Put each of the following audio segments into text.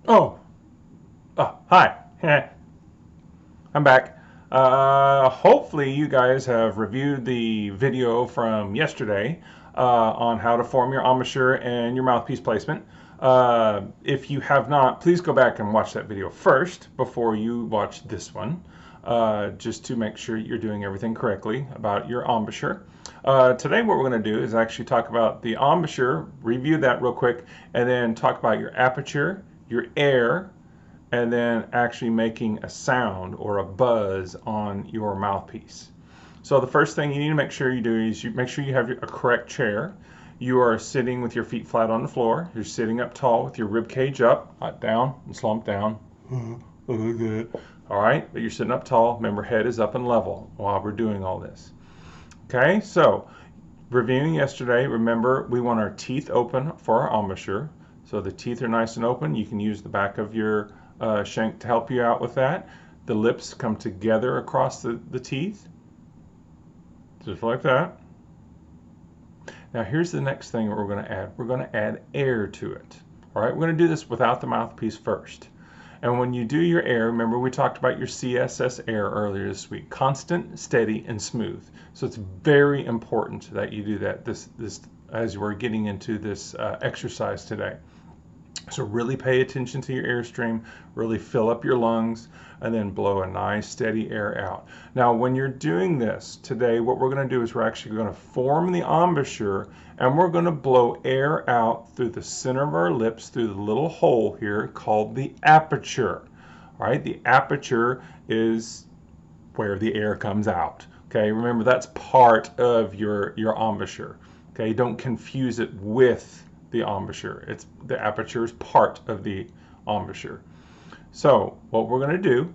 Oh, hi. I'm back. Hopefully you guys have reviewed the video from yesterday on how to form your embouchure and your mouthpiece placement. If you have not, please go back and watch that video first before you watch this one, just to make sure you're doing everything correctly about your embouchure. Today what we're going to do is actually talk about the embouchure, review that real quick, and then talk about your aperture, your air, and then actually making a sound or a buzz on your mouthpiece. So the first thing you need to make sure you do is you make sure you have a correct chair. You are sitting with your feet flat on the floor. You're sitting up tall with your rib cage up, not down and slumped down. All right, but you're sitting up tall. Remember, head is up and level while we're doing all this. Okay, so reviewing yesterday, remember we want our teeth open for our embouchure. So the teeth are nice and open. You can use the back of your shank to help you out with that. The lips come together across the teeth, just like that. Now here's the next thing we're going to add. We're going to add air to it. All right, we're going to do this without the mouthpiece first. And when you do your air, remember we talked about your CSS air earlier this week. Constant, steady, and smooth. So it's very important that you do that this as we're getting into this exercise today. So really pay attention to your airstream, really fill up your lungs, and then blow a nice steady air out. Now when you're doing this today, what we're going to do is we're actually going to form the embouchure, and we're going to blow air out through the center of our lips, through the little hole here called the aperture. All right, the aperture is where the air comes out. Okay, remember that's part of your embouchure. Okay, don't confuse it with the embouchure. It's the aperture is part of the embouchure. So what we're going to do,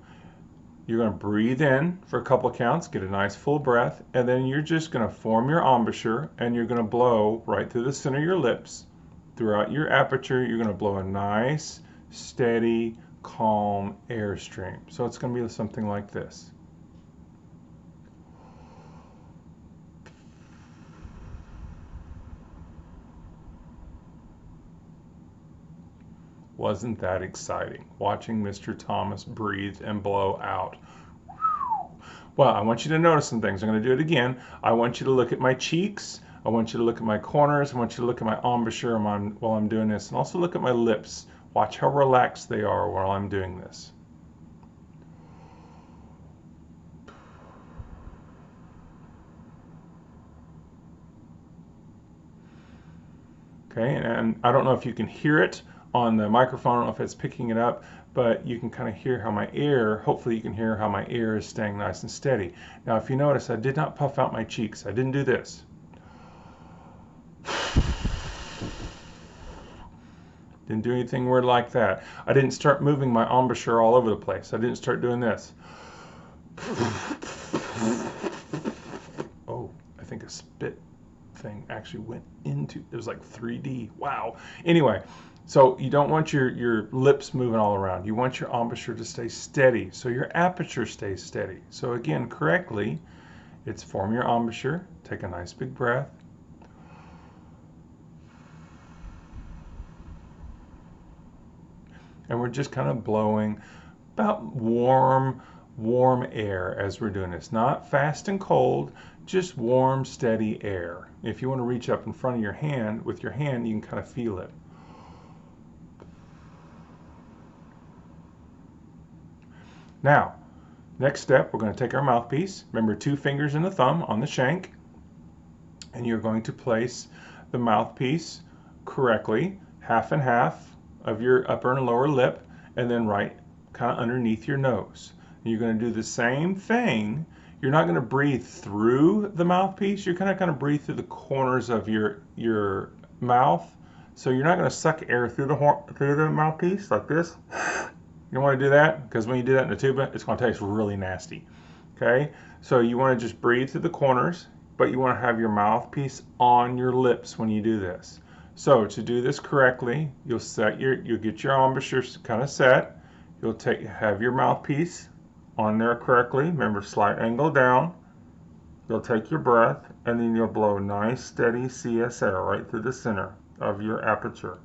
you're going to breathe in for a couple of counts, get a nice full breath, and then you're just going to form your embouchure, and you're going to blow right through the center of your lips. Throughout your aperture, you're going to blow a nice, steady, calm airstream. So it's going to be something like this. Wasn't that exciting, watching Mr. Thomas breathe and blow out? Well, I want you to notice some things. I'm going to do it again. I want you to look at my cheeks. I want you to look at my corners. I want you to look at my embouchure while I'm doing this. And also look at my lips. Watch how relaxed they are while I'm doing this. Okay, and I don't know if you can hear it on the microphone. I don't know if it's picking it up, but you can kind of hear how my air, hopefully you can hear how my air is staying nice and steady. Now, if you notice, I did not puff out my cheeks. I didn't do this. Didn't do anything weird like that. I didn't start moving my embouchure all over the place. I didn't start doing this. Oh, I think a spit thing actually went into, it was like 3D. Wow. Anyway, so you don't want your lips moving all around. You want your embouchure to stay steady, so your aperture stays steady. So again, correctly, it's form your embouchure, take a nice big breath, and we're just kind of blowing about warm air as we're doing this. Not fast and cold, just warm, steady air. If you want to reach up in front of your hand, with your hand, you can kind of feel it. Now, next step, we're going to take our mouthpiece. Remember, 2 fingers and a thumb on the shank, and you're going to place the mouthpiece correctly, half and half of your upper and lower lip, and then right kind of underneath your nose. And you're going to do the same thing. You're not going to breathe through the mouthpiece. You're kind of breathe through the corners of your mouth. So you're not going to suck air through the mouthpiece like this. You don't want to do that, because when you do that in the tuba, it's going to taste really nasty. Okay, so you want to just breathe through the corners, but you want to have your mouthpiece on your lips when you do this. So to do this correctly, you'll get your embouchure kind of set. You'll have your mouthpiece on there correctly. Remember, slight angle down. You'll take your breath, and then you'll blow nice, steady CS air right through the center of your aperture.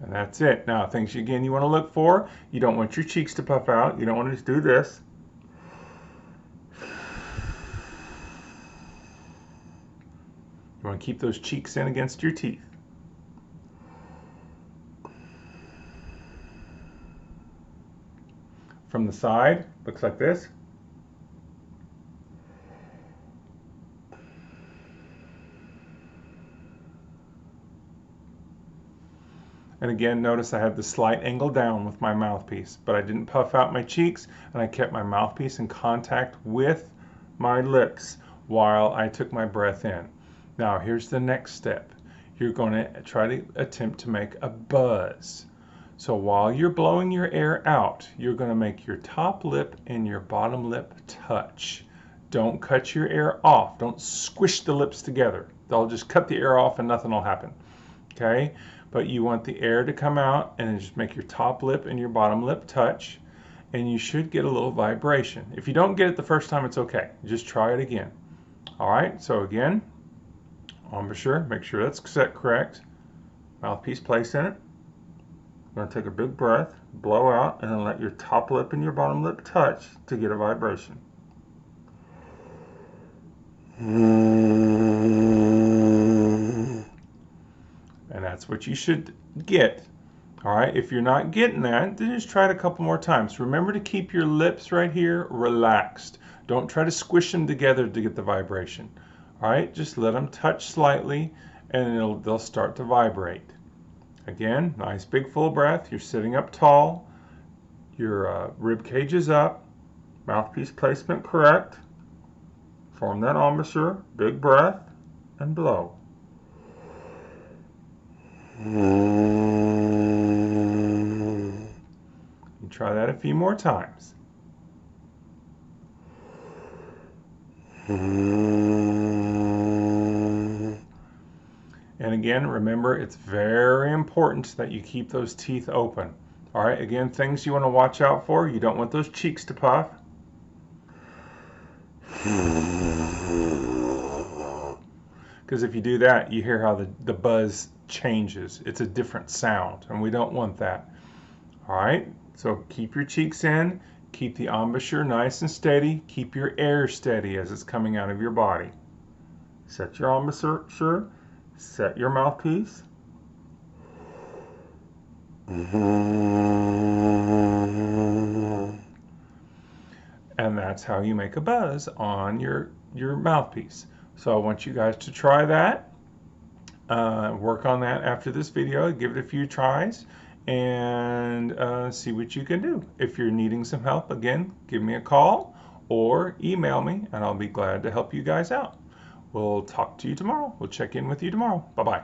And that's it. Now, things again you want to look for. You don't want your cheeks to puff out. You don't want to just do this. You want to keep those cheeks in against your teeth. From the side, looks like this. And again, notice I had the slight angle down with my mouthpiece, but I didn't puff out my cheeks, and I kept my mouthpiece in contact with my lips while I took my breath in. Now, here's the next step. You're going to try to attempt to make a buzz. So while you're blowing your air out, you're going to make your top lip and your bottom lip touch. Don't cut your air off. Don't squish the lips together. They'll just cut the air off and nothing will happen. Okay? But you want the air to come out and just make your top lip and your bottom lip touch, and you should get a little vibration. If you don't get it the first time, it's okay. Just try it again. All right, so again, embouchure, make sure that's set correct. Mouthpiece place in it. You're going to take a big breath, blow out, and then let your top lip and your bottom lip touch to get a vibration. And that's what you should get. All right, if you're not getting that, then just try it a couple more times. Remember to keep your lips right here relaxed. Don't try to squish them together to get the vibration. All right, just let them touch slightly and they'll start to vibrate. Again, nice big full breath. You're sitting up tall. Your rib cage is up. Mouthpiece placement correct. Form that embouchure. Big breath and blow. You try that a few more times. And again, remember, it's very important that you keep those teeth open. All right, again, things you want to watch out for. You don't want those cheeks to puff. Because if you do that, you hear how the buzz changes. It's a different sound, and we don't want that. All right, so keep your cheeks in. Keep the embouchure nice and steady. Keep your air steady as it's coming out of your body. Set your embouchure. Set your mouthpiece. And that's how you make a buzz on your mouthpiece. So I want you guys to try that. Work on that after this video. Give it a few tries and see what you can do. If you're needing some help, again, give me a call or email me and I'll be glad to help you guys out. We'll talk to you tomorrow. We'll check in with you tomorrow. Bye-bye.